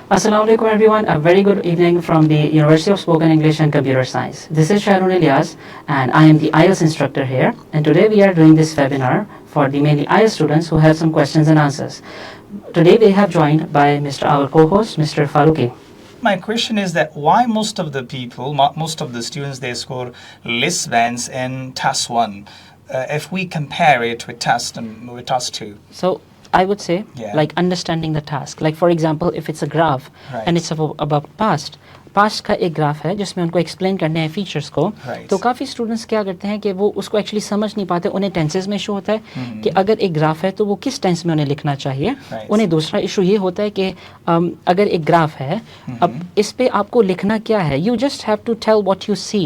Assalamu alaikum everyone, a very good evening from the University of Spoken English and Computer Science. This is Shahrun Ilyas and I am the IELTS instructor here, and today we are doing this webinar for the mainly IELTS students who have some questions and answers. Today we have joined by our co-host Mr. Faruqi. My question is that why most of the people, most of the students, they score less bands in task 1 if we compare it with task 2? So I would say like understanding the task. Like for example, if it's a graph and it's about past का एक graph है जिसमें उनको explain करने हैं features को, तो काफ़ी स्टूडेंट्स क्या करते हैं कि वो उसको एक्चुअली समझ नहीं पाते. उन्हें टेंसेस में इशू होता है कि अगर एक ग्राफ है तो वो किस टेंस में उन्हें लिखना चाहिए. उन्हें दूसरा इशू ये होता है कि अगर एक ग्राफ है, अब इस पे आपको लिखना क्या है. You just have to tell what you see.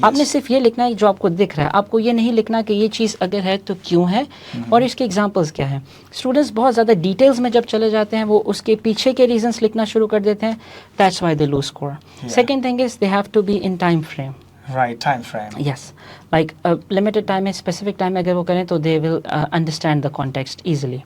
आपने सिर्फ ये लिखना है जो आपको दिख रहा है. आपको ये नहीं लिखना कि ये चीज़ अगर है तो क्यों है और इसके एग्जाम्पल्स क्या है. स्टूडेंट्स बहुत ज़्यादा डिटेल्स में जब चले जाते हैं वो उसके पीछे के रीजंस लिखना शुरू कर देते हैं. That's why they lose score. Second thing is they have to be in time frame. Right, time frame. Yes, like a limited time, a specific time अगर वो करें तो they will understand the context easily.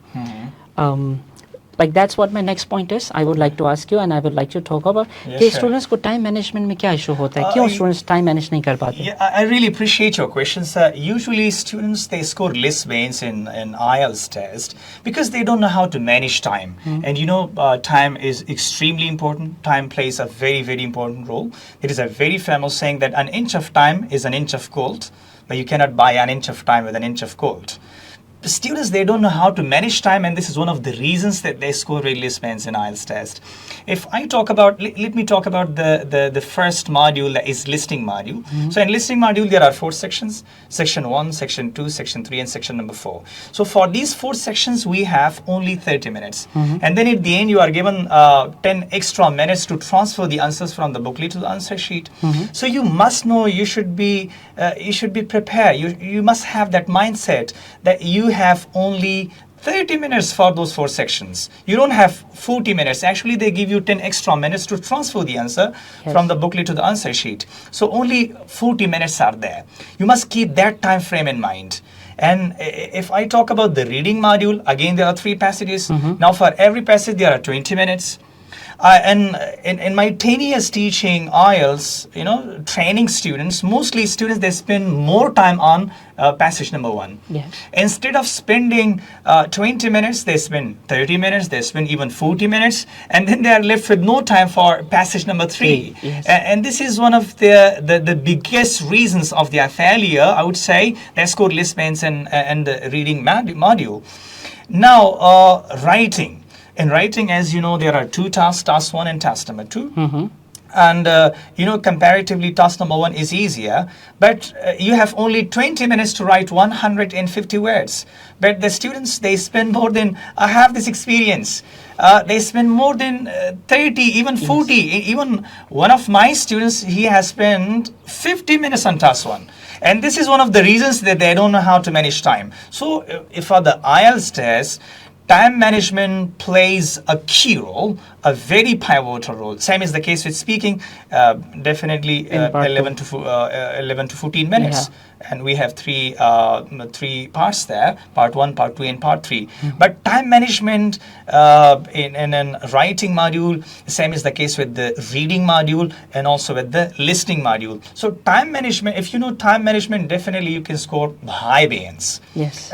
Like that's what my next point is. I would like to ask you and I would like to talk about कि students को time management में क्या issue होता है, क्यों students time manage नहीं कर पाते? Yeah, I really appreciate your questions. Usually students they score less bands in IELTS test because they don't know how to manage time. And you know, time is extremely important. Time plays a very, very important role. There is a very famous saying that an inch of time is an inch of gold, but you cannot buy an inch of time with an inch of gold. The students, they don't know how to manage time, and this is one of the reasons that they score very less bands in IELTS test. If I talk about, let me talk about the first module, that is listening module. So in listening module, there are 4 sections: section 1, section 2, section 3, and section number 4. So for these 4 sections, we have only 30 minutes. And then at the end, you are given 10 extra minutes to transfer the answers from the booklet to the answer sheet. So you must know, you should be prepared. You must have that mindset that you have only 30 minutes for those 4 sections. You don't have 40 minutes. Actually, they give you 10 extra minutes to transfer the answer from the booklet to the answer sheet. So only 40 minutes are there. You must keep that time frame in mind. And if I talk about the reading module, again, there are 3 passages. Now for every passage, there are 20 minutes. And in my 10 years teaching IELTS, you know, training students, mostly students, they spend more time on passage number 1. Instead of spending 20 minutes, they spend 30 minutes, they spend even 40 minutes, and then they are left with no time for passage number 3. And this is one of the biggest reasons of their failure, I would say. They score less bands and the reading module. Now, writing. In writing, as you know, there are 2 tasks, task 1 and task number 2. And, you know, comparatively, task number 1 is easier. But you have only 20 minutes to write 150 words. But the students, they spend more than, I have this experience. They spend more than 30, even 40. Even one of my students, he has spent 50 minutes on task 1. And this is one of the reasons that they don't know how to manage time. So, if for the IELTS test, time management plays a key role, a very pivotal role. Same is the case with speaking, definitely 11 to 14 minutes. And we have 3 parts there, part 1, part 2, and part 3. But time management in a writing module, same is the case with the reading module and also with the listening module. So time management, if you know time management, definitely you can score high bands.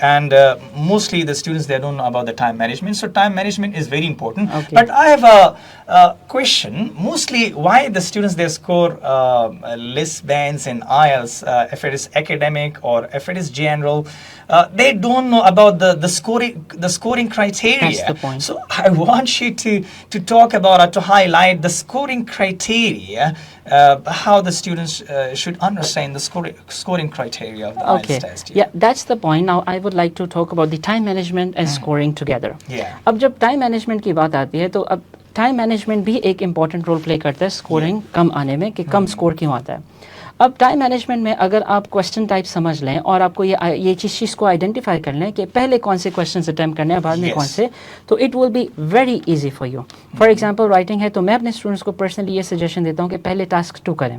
And mostly the students, they don't know about the time management. So time management is very important. But I have a question. Mostly why the students, they score less bands in IELTS, if it is academic or if it is general, they don't know about the scoring criteria. That's the point. So I want you to talk about or to highlight the scoring criteria, how the students should understand the scoring criteria of the IELTS test. Yeah, that's the point. Now I would like to talk about the time management and scoring together. अब जब time management की बात आती है तो अब time management भी एक important role play करता है scoring कम आने में, कि कम score क्यों आता है. अब टाइम मैनेजमेंट में अगर आप क्वेश्चन टाइप समझ लें और आपको ये चीज़ को आइडेंटिफाई कर लें कि पहले कौन से क्वेश्चन अटैम्प्ट करने हैं, बाद में कौन से, तो it will be very easy for you. For example writing है तो मैं अपने स्टूडेंट्स को पर्सनली ये सजेशन देता हूँ कि पहले टास्क 2 करें.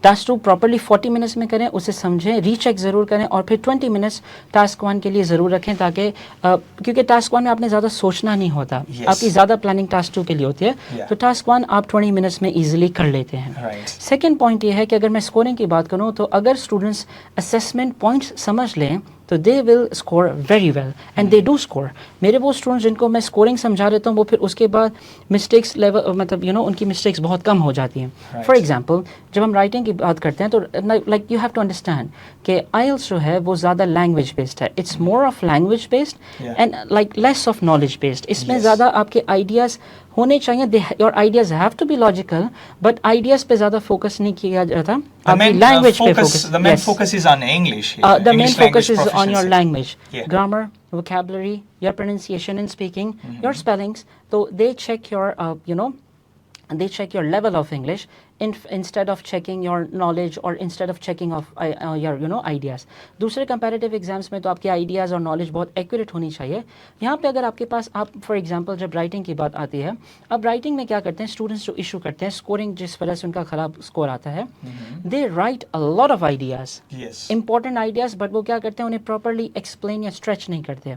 टास्क 2 प्रॉपर्ली 40 मिनट्स में करें, उसे समझें, रीचेक ज़रूर करें और फिर 20 मिनट्स टास्क 1 के लिए ज़रूर रखें, ताकि क्योंकि टास्क 1 में आपने ज़्यादा सोचना नहीं होता, आपकी ज़्यादा प्लानिंग टास्क 2 के लिए होती है, तो टास्क 1 आप 20 मिनट्स में ईजिली कर लेते हैं। सेकेंड पॉइंट ये है कि अगर मैं स्कोरिंग की बात करूँ तो अगर स्टूडेंट्स असेसमेंट पॉइंट्स समझ लें तो they will score very well and they do score. मेरे वो स्टूडेंट्स जिनको मैं स्कोरिंग समझा देता हूँ वो फिर उसके बाद मिस्टेक्स लेवल मतलब उनकी मिस्टेक्स बहुत कम हो जाती हैं। फॉर एग्जांपल जब हम राइटिंग की बात करते हैं तो like you have to understand कि आईएलटीएस जो है वो ज़्यादा लैंग्वेज बेस्ड है, it's more of language based and like less of knowledge based. इसमें ज़्यादा आपके आइडियाज़ होने चाहिए, your ideas have to be logical, but ideas पे ज़्यादा फोकस नहीं किया जाता, आपकी लैंग्वेज पे focus. The main focus is on English. The main focus is on your language, grammar, vocabulary, your pronunciation and speaking, your spellings. So they check your, they check your level of English instead of checking your knowledge or instead of checking of your ideas. दूसरे comparative exams में तो आपके ideas और knowledge बहुत accurate होनी चाहिए। यहाँ पे अगर आपके पास आप for example जब writing की बात आती है, अब writing में क्या करते हैं students जो issue करते हैं scoring जिस वजह से उनका ख़राब score आता है, they write a lot of ideas, important ideas, but वो क्या करते हैं उन्हें properly explain या stretch नहीं करते।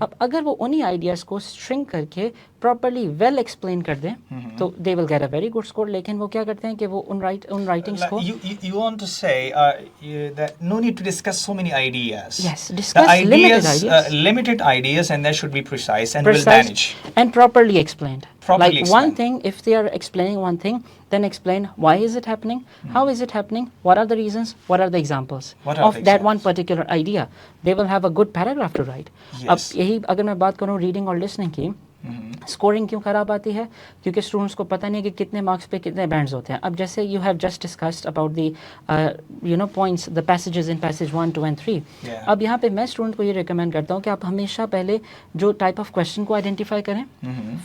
अब अगर वो उन्हीं ideas को shrink करके properly well explain कर दें तो they will get a very good score। लेकिन वो क्या करते हैं कि वो उन writings को you want to say that no need to discuss so many ideas. Yes, discuss limited ideas and that should be precise and well managed and properly explained. Properly like explained. One thing, if they are explaining one thing, then explain why is it happening, how is it happening, what are the reasons, what are the examples of that one particular idea. They will have a good paragraph to write. अब यही अगर मैं बात करूँ reading और listening की, scoring क्यों ख़राब आती है? क्योंकि स्टूडेंट्स को पता नहीं है कि कितने मार्क्स पे कितने बैंड्स होते हैं। अब जैसे you have just discussed about the points, the passages in passage 1, 2 and 3। अब यहाँ पे मैं स्टूडेंट को ये रिकमेंड करता हूँ कि आप हमेशा पहले जो टाइप ऑफ क्वेश्चन को आइडेंटिफाई करें,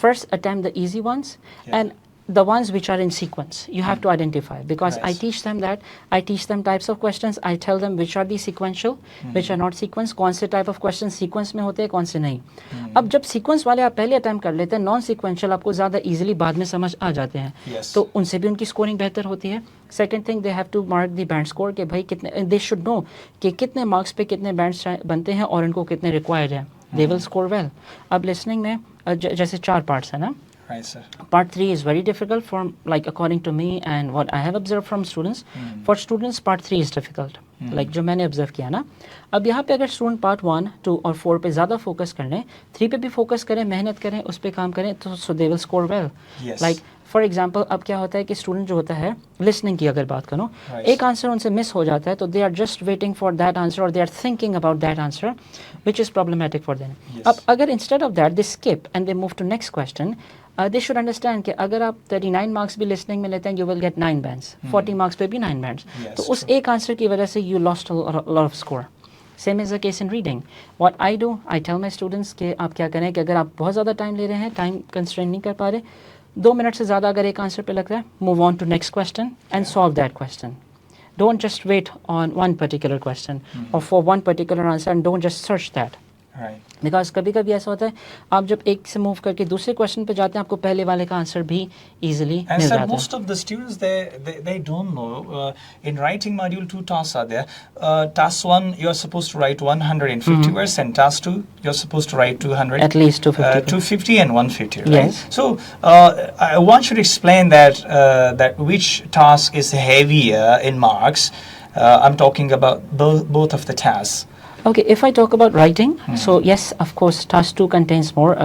first attempt the easy ones and the ones which are in sequence you have to identify, because I teach them types of questions, I tell them which are the sequential, which are not sequence, कौन से type of questions sequence में होते हैं, कौन से नहीं। अब जब sequence वाले आप पहले attempt कर लेते हैं, non sequential आपको ज़्यादा easily बाद में समझ आ जाते हैं, तो उनसे भी उनकी scoring बेहतर होती है। Second thing, they have to mark the band score कि भाई कितने, they should know कि कितने marks पे कितने bands बनते हैं और इनको कितने required हैं, they will score well। अब listening में जैसे 4 parts है ना, Right, sir. Part 3 is very difficult from, like, according to me and what I have observed from students. For students, Part 3 is difficult. Like जो मैंने observe किया ना। अब यहाँ पे अगर student Part 1, 2 और 4 पे ज़्यादा focus कर लें, 3 पे भी focus करें, मेहनत करें, उस पे काम करें, तो so they will score well. Like for example, अब क्या होता है कि student जो होता है, listening की अगर बात करूँ, एक आंसर उनसे miss हो जाता है, तो they are just waiting for that answer or they are thinking about that answer, which is problematic for them. अब अगर instead of that they skip and they move to next question, they should understand कि अगर आप 39 marks भी listening में लेते हैं, you will get 9 bands, 40 marks पे भी 9 bands। तो उस एक आंसर की वजह से you lost a lot of score. Same is the case in reading. What I do, I tell my students कि आप क्या करें कि अगर आप बहुत ज़्यादा टाइम ले रहे हैं, टाइम कंस्ट्रेंट नहीं कर पा रहे, 2 मिनट से ज़्यादा अगर एक आंसर पे लग रहा है, move on to next question and solve that question. Don't just wait on one particular question or for one particular answer and don't just search that. Because कभी कभी ऐसा होता है आप जब एक से मूव करके दूसरे क्वेश्चन पे जाते हैं, आपको पहले वाले का आंसर भी इजीली मिल जाता है। Most of the students they don't know in writing module 2 tasks are there. Task 1 you are supposed to write 150 words and task 2 you are supposed to write 200, at least 250 and 150, right? Yes. So one should explain that which task is heavier in marks. I'm talking about both of the tasks. Okay, if I talk about writing, so yes, of course, task 2 contains more,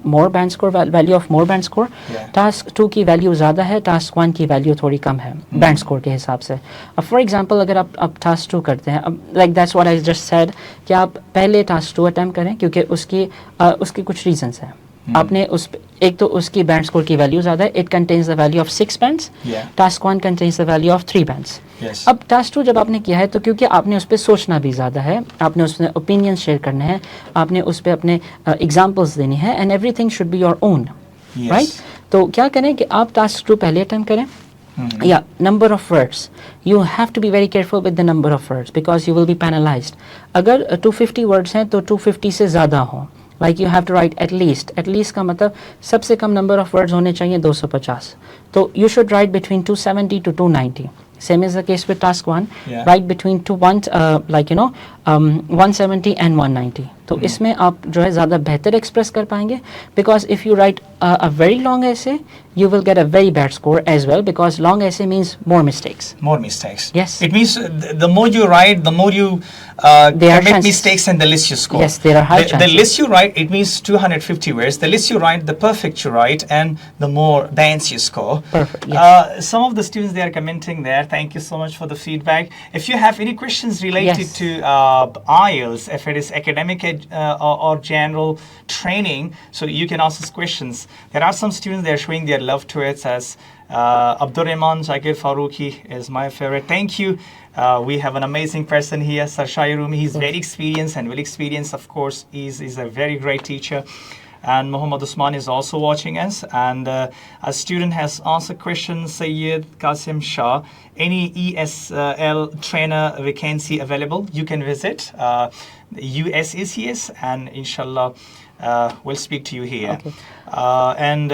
more band score, value of more band score. Task 2 की value ज़्यादा है, task 1 की value थोड़ी कम है, band score के हिसाब से। अब for example, अगर आप task 2 करते हैं, अब like that's what I just said, कि आप पहले task 2 attempt करें, क्योंकि उसकी कुछ reasons हैं। आपने एक तो उसकी बैंड स्कोर की वैल्यू ज़्यादा है, it contains the value of 6 bands, task 1 contains the value of 3 bands. अब टास्क 2 जब आपने किया है तो क्योंकि आपने उस पर सोचना भी ज़्यादा है, आपने उसमें ओपिनियन शेयर करने हैं, आपने उस पर अपने एग्जाम्पल्स देनी है and everything should be your own, right? तो क्या करें कि आप टास्क 2 पहले अटेम्प्ट करें। Yeah, number of words. You have to be very careful with the number of words because you will be penalized. अगर 250 words हैं तो 250 से ज़्यादा हो, like you have to write at least का मतलब सबसे कम number of words होने चाहिए 250, तो you should write between 270 to 290 Same is the case with task 1. Yeah. Write between 170 and 190. तो इसमें आप जो है ज़्यादा बेहतर एक्सप्रेस कर पाएंगे, because if you write a very long essay, you will get a very bad score as well, because long essay means more mistakes. More mistakes. Yes. It means the more you write, the more you commit mistakes, and the less you score. Yes, there are high chances. The less you write, it means 250 words. The less you write, the perfect you write, and the more bands you score. Perfect. Yes. Some of the students, they are commenting there. Thank you so much for the feedback. If you have any questions related to IELTS, if it is academic or general training, so you can ask us questions. There are some students, they are showing their love to it, as Abdurrahman Zakir Faruqi is my favorite. Thank you. We have an amazing person here, Sir Shairumi. He's very experienced and well experienced, of course. He's a very great teacher. And Muhammad Usman is also watching us. And a student has asked a question, Sayyid Qasim Shah. Any ESL trainer vacancy available? You can visit USACS, and inshallah we'll speak to you here. Okay. And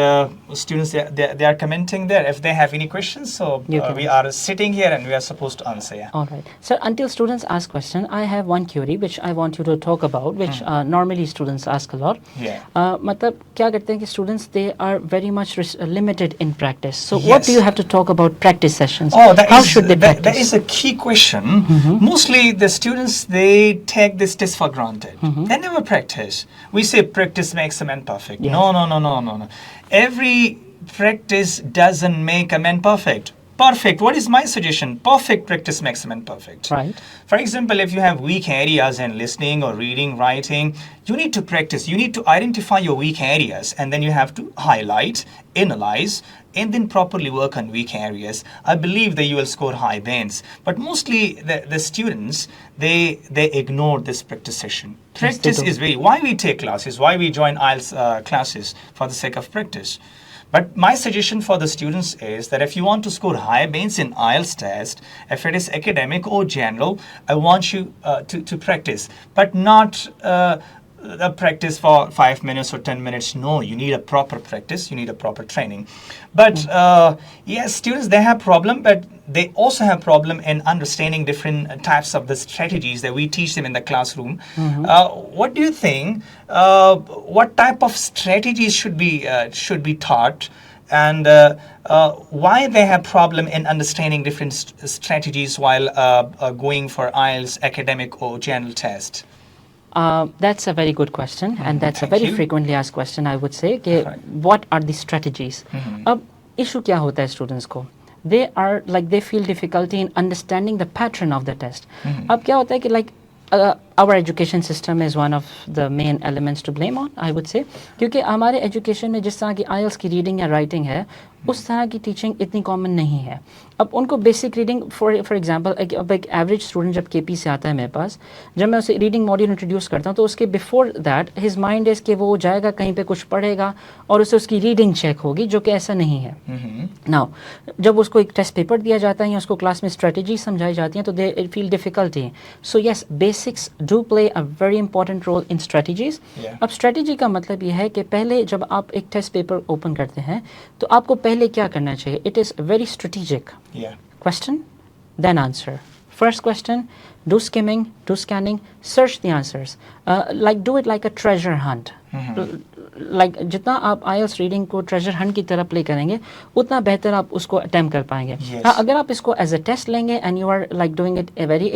students, they are commenting there if they have any questions. So we are sitting here and we are supposed to answer. Yeah. All right. So until students ask question, I have one query which I want you to talk about, which normally students ask a lot. Yeah. मतलब क्या करते हैं कि students, they are very much limited in practice. So what do you have to talk about practice sessions? How should they practice? That is a key question. Mostly the students, they take this test for granted. They never practice. We say practice makes a man perfect. Yes. No. Every practice doesn't make a man perfect. Perfect. What is my suggestion? Perfect practice makes a man perfect. Right. For example, if you have weak areas in listening or reading, writing, you need to practice. You need to identify your weak areas, and then you have to highlight, analyze, and then properly work on weak areas. I believe that you will score high bands. But mostly the students, they ignore this practice session. Practice is why we take classes, why we join IELTS classes, for the sake of practice. But my suggestion for the students is that if you want to score high bands in IELTS test, if it is academic or general, I want you to practice, but not practice for 5 minutes or 10 minutes. No, you need a proper practice, you need a proper training. But yes, students, they have problem, but they also have problem in understanding different types of the strategies that we teach them in the classroom. What do you think? What type of strategies should be taught, and why they have problem in understanding different strategies while going for IELTS academic or general test? That's a very good question, and that's a very frequently asked question, I would say. What are the strategies? अब issue क्या होता है students को? They feel difficulty in understanding the pattern of the test. अब क्या होता है कि our education system is one of the main elements to blame on, I would say, क्योंकि हमारे education में जिस तरह की IELTS की reading या writing है, उस तरह की टीचिंग इतनी कॉमन नहीं है. अब उनको बेसिक रीडिंग फॉर एग्जांपल अब एक एवरेज स्टूडेंट जब केपी से आता है मेरे पास, जब मैं उसे रीडिंग मॉड्यूल इंट्रोड्यूस करता हूँ, तो उसके before that his mind is कि वो जाएगा कहीं पे कुछ पढ़ेगा और उसे उसकी रीडिंग चेक होगी, जो कि ऐसा नहीं है. नाउ जब उसको एक टेस्ट पेपर दिया जाता है या उसको क्लास में स्ट्रेटजी समझाई जाती हैं, तो they feel difficulty. So yes, basics do play a very important role in strategies. अब स्ट्रेटजी का मतलब ये है कि पहले जब आप एक टेस्ट पेपर ओपन करते हैं, तो आपको पहले क्या करना चाहिए? It is very strategic. Question, then answer. First question, do skimming, do scanning, search the answers. Do it like a treasure hunt. जितना आप IELTS रीडिंग को ट्रेजर हंट की तरह प्ले करेंगे, उतना बेहतर आप उसको अटेम्प्ट कर पाएंगे. हाँ, अगर आप इसको एज अ टेस्ट लेंगे and you are doing it a very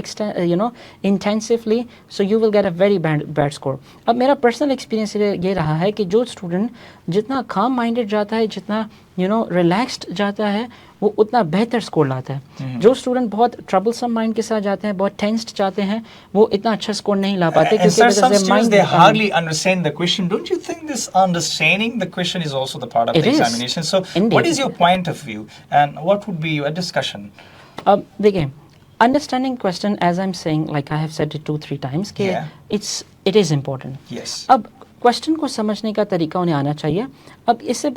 intensively, so you will get a very bad score. अब मेरा पर्सनल एक्सपीरियंस ये रहा है कि जो स्टूडेंट जितना काम माइंडेड जाता है, जितना रिलैक्स्ड जाता है, वो उतना बेहतर स्कोर लाता है. जो स्टूडेंट बहुत ट्रबलसम माइंड के साथ जाते हैं, बहुत टेंस्ड जाते हैं, वो इतना अच्छा स्कोर नहीं ला पाते. And sir, some students, they hardly understand the question. Don't you think this understanding the question is also the part of the examination? So what is your point of view, and what would be your discussion? देखिए, understanding question, as I'm saying, like I have said it 2-3 times, it is important. Yes. अब question को समझने का तरीका उन्हें आना चाहिए. अब इससे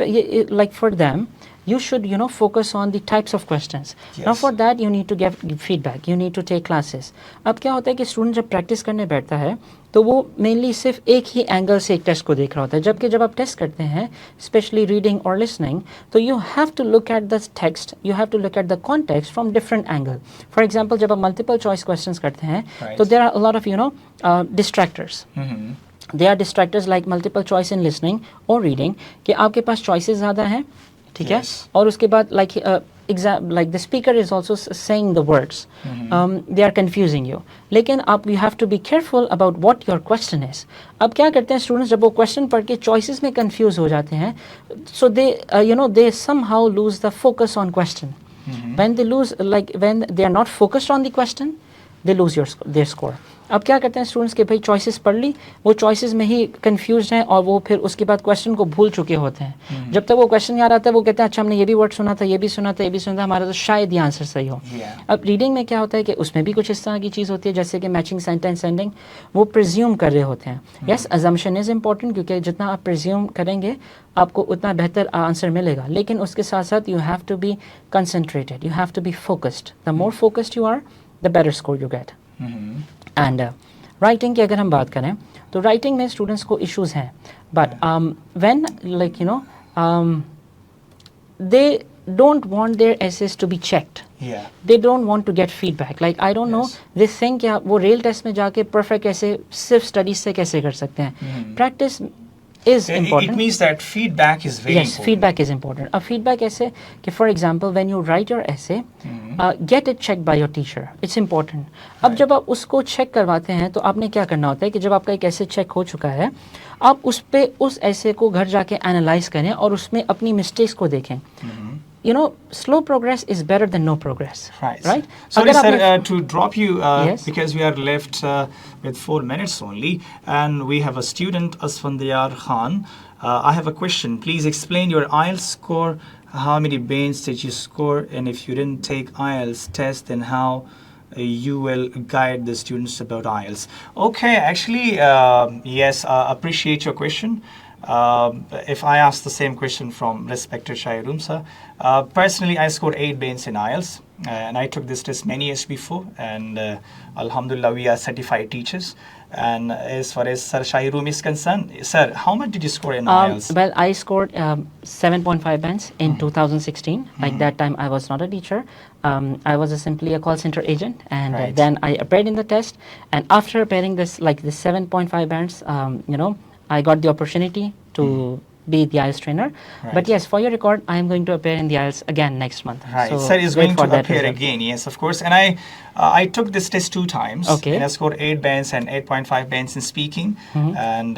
like for them you should focus on the types of questions. Now for that you need to give feedback, you need to take classes. अब क्या होता है कि स्टूडेंट जब प्रैक्टिस करने बैठता है तो वो मेनली सिर्फ एक ही एंगल से एक टेस्ट को देख रहा होता है, जबकि जब आप टेस्ट करते हैं स्पेशली रीडिंग और लिसनिंग तो you have to look at the text, you have to look at the context from different angle. For example जब आप मल्टीपल चॉइस क्वेश्चंस करते हैं तो there are a lot of distractors. They are distractors like multiple choice in listening or reading कि आपके पास choices ज़्यादा हैं, ठीक है, और उसके बाद like the speaker is also saying the words, they are confusing you. लेकिन आप you have to be careful about what your question is. अब क्या करते हैं students जब वो question पढ़ के choices में confuse हो जाते हैं, so they they somehow lose the focus on question. When they lose, like when they are not focused on the question, they lose their score. अब क्या करते हैं स्टूडेंट्स के भाई चॉइसेस पढ़ ली, वो चॉइसेस में ही कंफ्यूज हैं और वो फिर उसके बाद क्वेश्चन को भूल चुके होते हैं. जब तक वो क्वेश्चन याद आता है वो कहते हैं अच्छा हमने ये भी वर्ड सुना था, ये भी सुना था, ये भी सुना था, हमारा तो शायद ये आंसर सही हो. अब रीडिंग में क्या होता है कि उसमें भी कुछ इस तरह की चीज़ होती है जैसे कि मैचिंग सेंटेंस एंडिंग, वो प्रिज्यूम कर रहे होते हैं. यस, अजम्पशन इज़ इम्पॉर्टेंट क्योंकि जितना आप प्रिज्यूम करेंगे आपको उतना बेहतर आंसर मिलेगा, लेकिन उसके साथ साथ you have to be concentrated, you have to be focused. The more focused you are the better score you get. And writing की अगर हम बात करें तो राइटिंग में स्टूडेंट्स को इश्यूज हैं, but when like they don't want their essays to be checked. They don't want to get feedback. Like I don't know, they think क्या वो real test में जाके perfect ऐसे सिर्फ studies से कैसे कर सकते हैं. Practice is important. It means that feedback is very important. Yes, feedback is important. A feedback ऐसे कि for example when you write your essay, get it checked by your teacher. It's important. अब जब आप उसको check करवाते हैं तो आपने क्या करना होता है कि जब आपका एक essay check हो चुका है, आप उस essay को घर जाके analyze करें और उसमें अपनी mistakes को देखें. You know, slow progress is better than no progress. Right? Sorry, sir, to drop you because we are left with 4 minutes only, and we have a student, Asfandiyar Khan. I have a question. Please explain your IELTS score. How many bands did you score? And if you didn't take IELTS test, then how you will guide the students about IELTS? Okay, actually, yes, appreciate your question. If I ask the same question from respected Shahirun sir, personally I scored 8 bands in IELTS, and I took this test many years before, and Alhamdulillah we are certified teachers. And as far as Sir Shahirun is concerned, sir, how much did you score in IELTS? Well, I scored 7.5 bands in 2016. Like that time I was not a teacher. I was simply a call center agent, and then I appeared in the test, and after appearing this 7.5 bands, I got the opportunity to be the IELTS trainer. But yes, for your record, I am going to appear in the IELTS again next month. So sir is going to appear again, yes, of course. And I took this test 2 times. Okay. And I scored 8 bands and 8.5 bands in speaking. And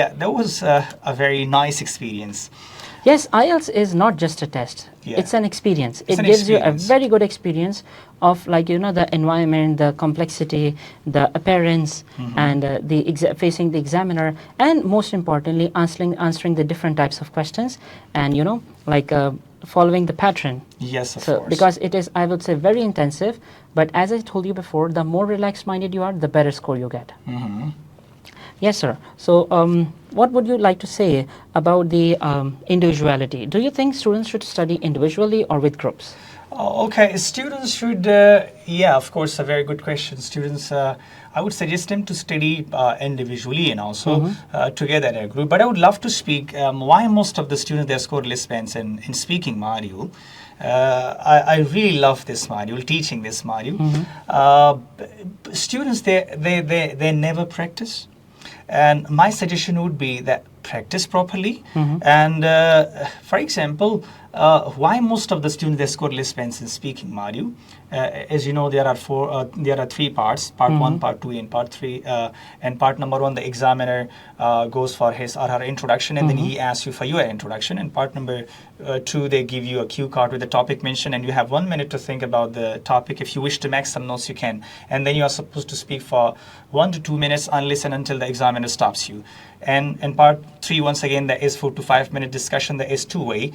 yeah, that was a very nice experience. Yes, IELTS is not just a test. It's an experience. It gives you a very good experience of the environment, the complexity, the appearance, and facing the examiner, and most importantly, answering the different types of questions, and following the pattern. Yes, of course. Because it is, I would say, very intensive. But as I told you before, the more relaxed-minded you are, the better score you get. Yes, sir. So, what would you like to say about the individuality? Do you think students should study individually or with groups? Okay, students should, yeah, of course, a very good question. Students, I would suggest them to study individually and also together in a group. But I would love to speak why most of the students, they score less bands in speaking module. I really love this module, teaching this module. Students, they never practice. And my suggestion would be that practice properly. And for example, why most of the students they score less bands in speaking module? As you know, there are 3 parts: part 1, part 2, and part 3. And part number 1, the examiner goes for his or her introduction, and then he asks you for your introduction. And part number 2, they give you a cue card with the topic mentioned, and you have 1 minute to think about the topic. If you wish to make some notes, you can. And then you are supposed to speak for 1 to 2 minutes unless and until the examiner stops you. And part 3, once again, there is 4 to 5 minute discussion. There is two-way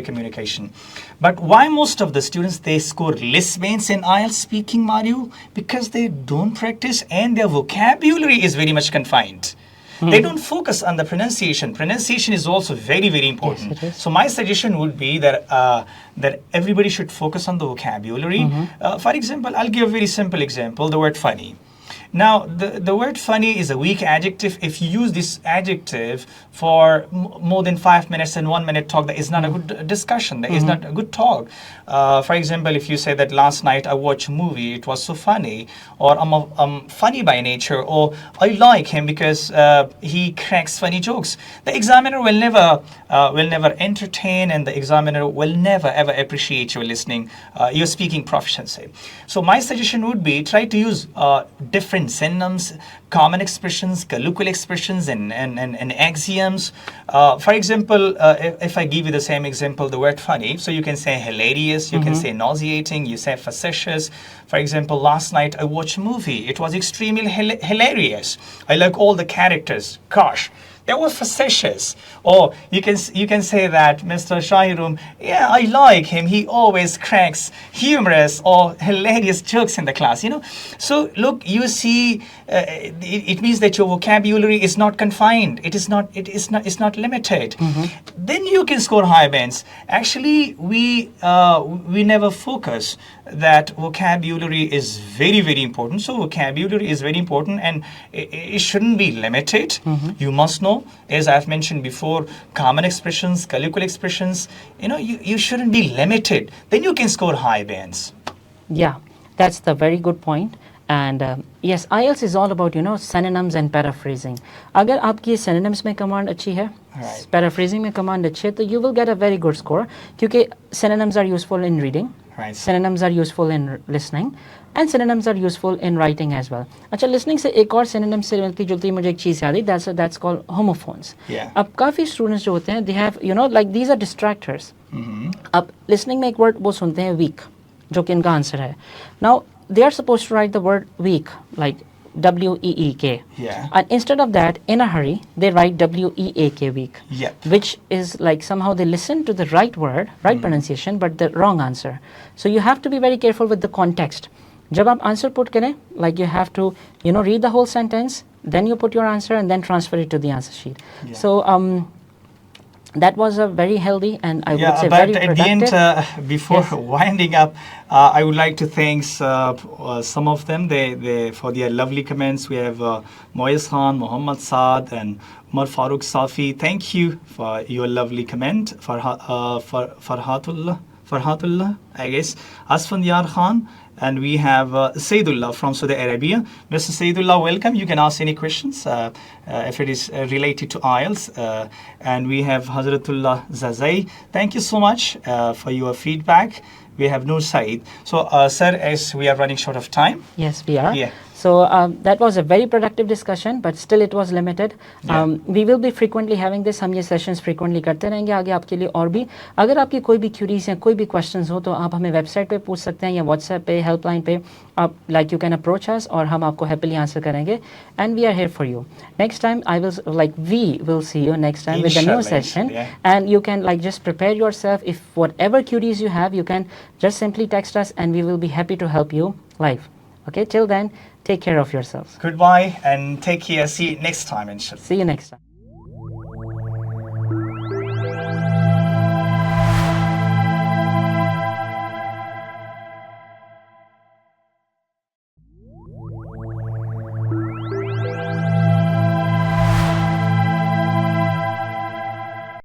communication. But why most of the students they score less bands in IELTS speaking module? Because they don't practice and their vocabulary is very much confined. They don't focus on the pronunciation. Pronunciation is also very, very important. Yes, it is. So my suggestion would be that that everybody should focus on the vocabulary. For example, I'll give a very simple example: the word funny. Now, the word funny is a weak adjective. If you use this adjective for more than 5 minutes and 1 minute talk, that is not a good discussion. That is not a good talk. For example, if you say that last night I watched a movie, it was so funny, or I'm funny by nature, or I like him because he cracks funny jokes, the examiner will never entertain, and the examiner will never ever appreciate your listening, your speaking proficiency. So my suggestion would be try to use different synonyms, common expressions, colloquial expressions, and axioms. For example, if I give you the same example, the word funny, so you can say hilarious, you can say nauseating, you say facetious. For example, last night I watched a movie. It was extremely hilarious. I like all the characters. Gosh, they were facetious. Or you can say that Mr. Shahirum, yeah, I like him. He always cracks humorous or hilarious jokes in the class. So look, you see, it means that your vocabulary is not confined. It's not limited. Then you can score high bands. Actually, we never focus that vocabulary is very, very important. So vocabulary is very important, and it shouldn't be limited. You must know, as I've mentioned before, common expressions, colloquial expressions. You shouldn't be limited. Then you can score high bands. Yeah, that's the very good point. And yes, IELTS is all about synonyms and paraphrasing. अगर आपकी synonyms में command अच्छी है, paraphrasing में command अच्छी है, तो you will get a very good score, क्योंकि synonyms are useful in reading, synonyms are useful in listening, and synonyms are useful in writing as well. अच्छा, listening से एक और synonym से मिलती जुलती मुझे एक चीज़ याद आई, that's called homophones. अब काफ़ी students जो होते हैं, they have like these are distractors. अब listening में एक word वो सुनते हैं weak, जो कि इनका आंसर है. Now they are supposed to write the word weak like W-E-E-K. And instead of that, in a hurry, they write W-E-A-K, weak. Which is like somehow they listen to the right word, right pronunciation, but the wrong answer. So you have to be very careful with the context. जब आप answer put करें, like you have to, read the whole sentence, then you put your answer and then transfer it to the answer sheet. So that was a very healthy and I would say very productive. But at the end, before winding up, I would like to thank some of them they for their lovely comments. We have Moyes Khan, Muhammad Saad, and Umar Farooq Safi. Thank you for your lovely comment. Farhatullah, I guess. Asfandiyar Khan. And we have Saidullah from Saudi Arabia. Mr. Saidullah, welcome. You can ask any questions if it is related to IELTS. And we have Hazratullah Zazai. Thank you so much for your feedback. We have Noor Saeed. So, sir, as we are running short of time. Yes, we are. So that was a very productive discussion, but still it was limited. We will be frequently having this. हम ये sessions frequently करते रहेंगे आगे आपके लिए और भी. अगर आपकी कोई भी queries हैं, कोई भी questions हो, तो आप हमें website पे पूछ सकते हैं या WhatsApp पे, helpline पे. आप you can approach us और हम आपको happily answer करेंगे. And we are here for you. Next time we will see you next time with the new session. And you can just prepare yourself. If whatever queries you have, you can just simply text us and we will be happy to help you live. Okay, till then, take care of yourselves. Goodbye and take care. See you next time, inshallah. See you next time.